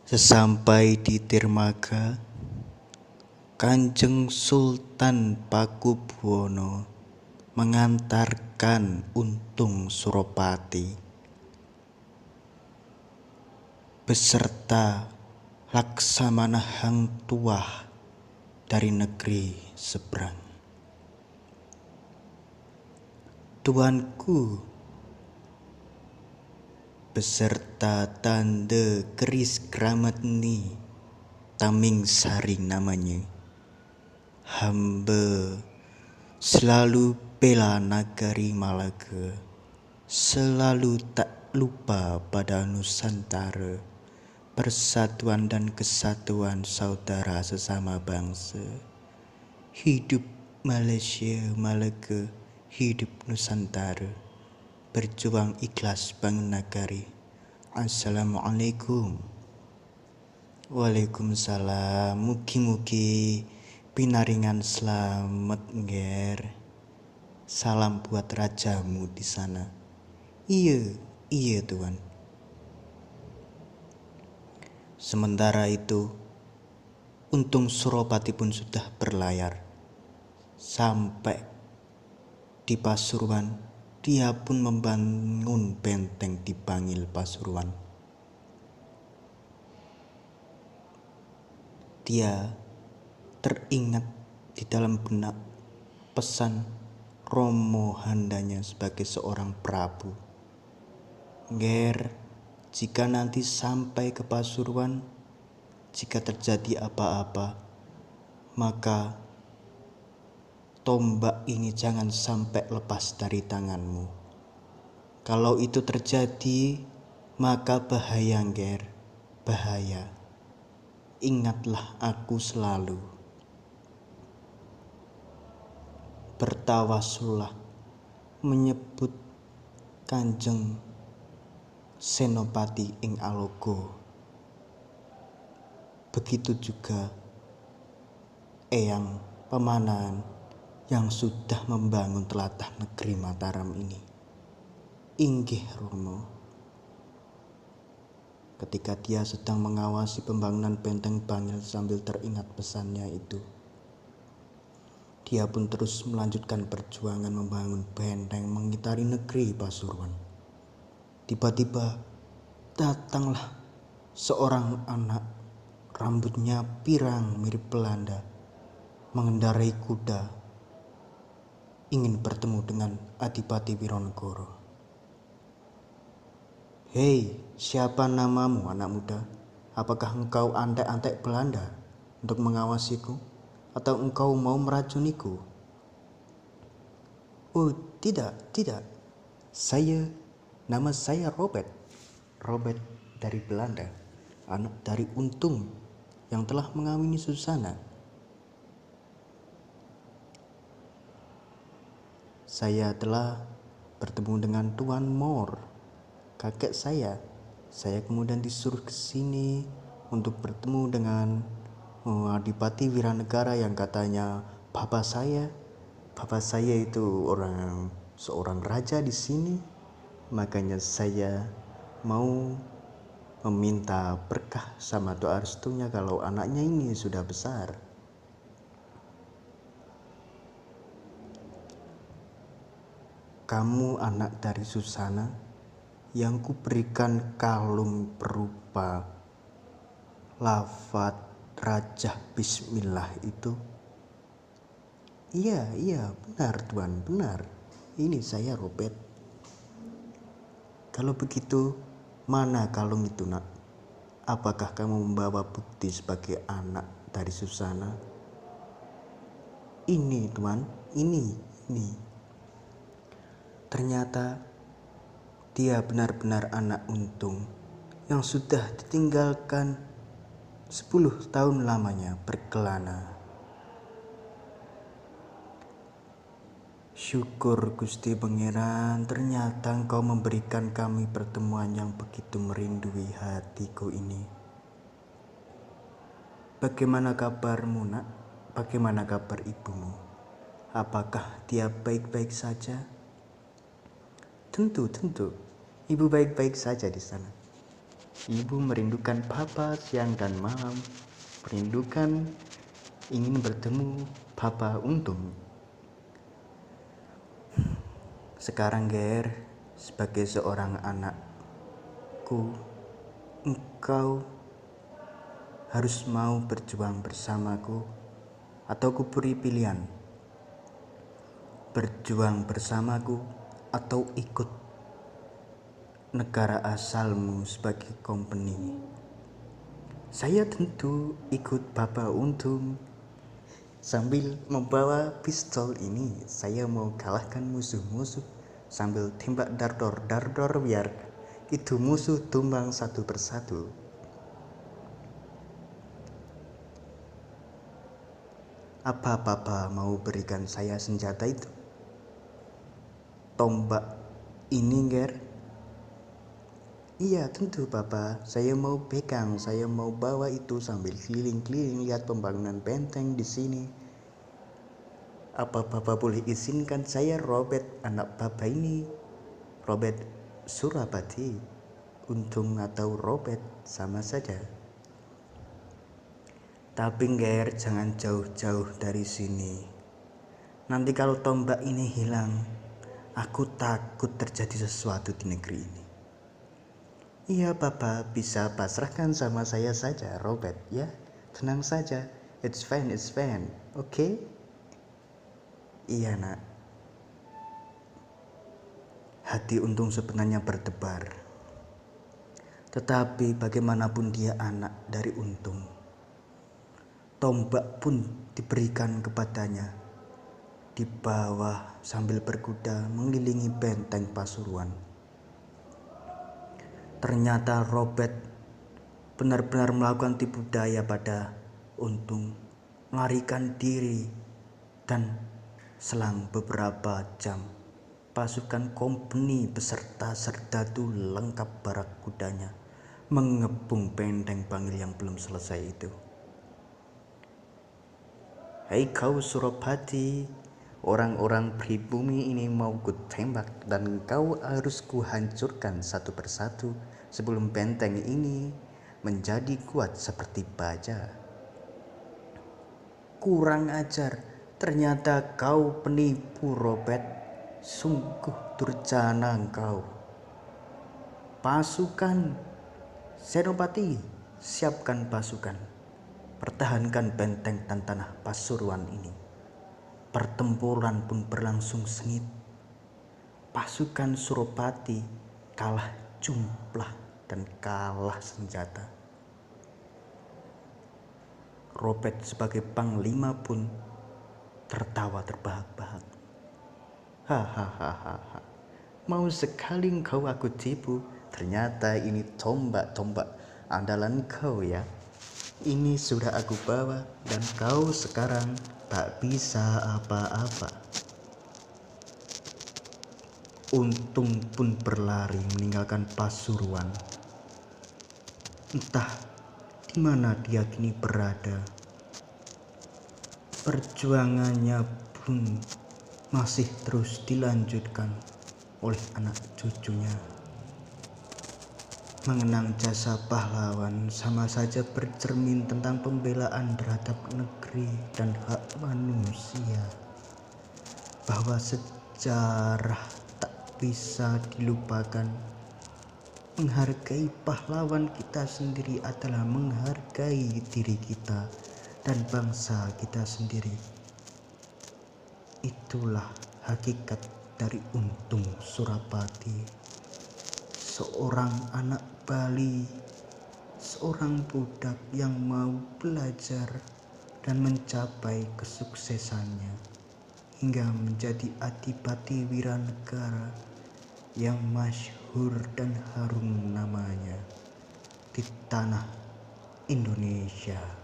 Sesampai di dermaga, Kanjeng Sultan Pakubuwono mengantarkan Untung Suropati beserta Laksamana Hang Tuah dari negeri seberang. Tuanku beserta tanda keris Kramatni Taming Sari namanya. Hamba selalu bela nagari Malaga, selalu tak lupa pada Nusantara, persatuan dan kesatuan saudara sesama bangsa. Hidup Malaysia, Malaga, hidup Nusantara. Berjuang ikhlas bangun nagari. Assalamualaikum. Waalaikumsalam. Mugi-mugi pinaringan selamat ngger. Salam buat rajamu di sana. Iya Tuan. Sementara itu, Untung Suropati pun sudah berlayar. Sampai di Pasuruan, dia pun membangun benteng di Bangil Pasuruan. Dia teringat di dalam benak pesan Romo Handanya sebagai seorang Prabu. Ngger, jika nanti sampai ke Pasuruan, jika terjadi apa-apa, maka tombak ini jangan sampai lepas dari tanganmu. Kalau itu terjadi, maka bahaya ngger, bahaya. Ingatlah aku selalu. Bertawasullah menyebut Kanjeng Senopati ing Alogo. Begitu juga Eyang Pemanan yang sudah membangun telatah negeri Mataram ini. Inggih Romo. Ketika dia sedang mengawasi pembangunan benteng Bangil sambil teringat pesannya itu, dia pun terus melanjutkan perjuangan membangun benteng mengitari negeri Pasuruan. Tiba-tiba datanglah seorang anak, rambutnya pirang mirip Belanda, mengendarai kuda, ingin bertemu dengan Adipati Wironegoro. Hei, siapa namamu anak muda? Apakah engkau antek-antek Belanda untuk mengawasiku? Atau engkau mau meracuniku? Oh tidak. Nama saya Robert dari Belanda, anak dari Untung yang telah mengawini Susana. Saya telah bertemu dengan Tuan Moore, kakek saya. Saya kemudian disuruh ke sini untuk bertemu dengan Adipati Wiranegara yang katanya bapak saya itu seorang raja di sini. Makanya saya mau meminta berkah sama doa restunya kalau anaknya ini sudah besar. Kamu anak dari Susana yang kuberikan kalung berupa lafaz Raja Bismillah itu. Iya benar Tuan, benar. Ini saya Robert. Kalau begitu, mana kalung itu nak? Apakah kamu membawa bukti sebagai anak dari Susana? Ini Tuan, ini. Ternyata dia benar-benar anak Untung yang sudah ditinggalkan 10 tahun lamanya berkelana. Syukur Gusti Pangeran, ternyata engkau memberikan kami pertemuan yang begitu merindui hatiku ini. Bagaimana kabarmu nak? Bagaimana kabar ibumu? Apakah dia baik-baik saja? Tentu. Ibu baik-baik saja di sana. Ibu merindukan papa siang dan malam, merindukan ingin bertemu papa untung. Sekarang Ger, sebagai seorang anakku, engkau harus mau berjuang bersamaku, atau ku beri pilihan, berjuang bersamaku atau ikut negara asalmu sebagai company. Saya tentu ikut Bapak Untung. Sambil membawa pistol ini, saya mau kalahkan musuh-musuh sambil tembak dardor biar itu musuh tumbang satu persatu. Apa Papa mau berikan saya senjata itu? Tombak ini, Ger? Iya tentu Papa, saya mau pegang, saya mau bawa itu sambil keliling-keliling lihat pembangunan benteng di sini. Apa Papa boleh izinkan saya Robert anak Papa ini? Robert Surapati, Untung atau Robert sama saja. Tapi Ger, jangan jauh-jauh dari sini. Nanti kalau tombak ini hilang, aku takut terjadi sesuatu di negeri ini. Iya Papa, bisa pasrahkan sama saya saja Robert ya. Tenang saja, it's fine, oke? Iya nak. Hati Untung sebenarnya berdebar. Tetapi bagaimanapun dia anak dari Untung, tombak pun diberikan kepadanya di bawah sambil berkuda mengelilingi benteng Pasuruan. Ternyata Robert benar-benar melakukan tipu daya pada Untung, melarikan diri, dan selang beberapa jam pasukan company beserta serdadu lengkap barak kudanya mengepung benteng Bangil yang belum selesai itu. Hei kau Surapati, orang-orang pribumi ini mau ku tembak dan kau harus ku hancurkan satu persatu sebelum benteng ini menjadi kuat seperti baja. Kurang ajar, ternyata kau penipu Robert, sungguh durjana engkau. Pasukan Senopati, siapkan pasukan. Pertahankan benteng dan tanah Pasuruan ini. Pertempuran pun berlangsung sengit. Pasukan Surapati kalah jumlah dan kalah senjata. Robert sebagai panglima pun tertawa terbahak-bahak. Hahaha, mau sekali engkau aku tipu, ternyata ini tombak-tombak andalan kau ya. Ini sudah aku bawa dan kau sekarang tak bisa apa-apa. Untung pun berlari meninggalkan Pasuruan. Entah di mana dia kini berada. Perjuangannya pun masih terus dilanjutkan oleh anak cucunya. Mengenang jasa pahlawan sama saja bercermin tentang pembelaan terhadap negeri dan hak manusia. Bahwa sejarah tak bisa dilupakan. Menghargai pahlawan kita sendiri adalah menghargai diri kita dan bangsa kita sendiri. Itulah hakikat dari Untung Surapati, seorang anak Bali, seorang budak yang mau belajar dan mencapai kesuksesannya hingga menjadi adipati wiranegara yang masyhur dan harum namanya di tanah Indonesia.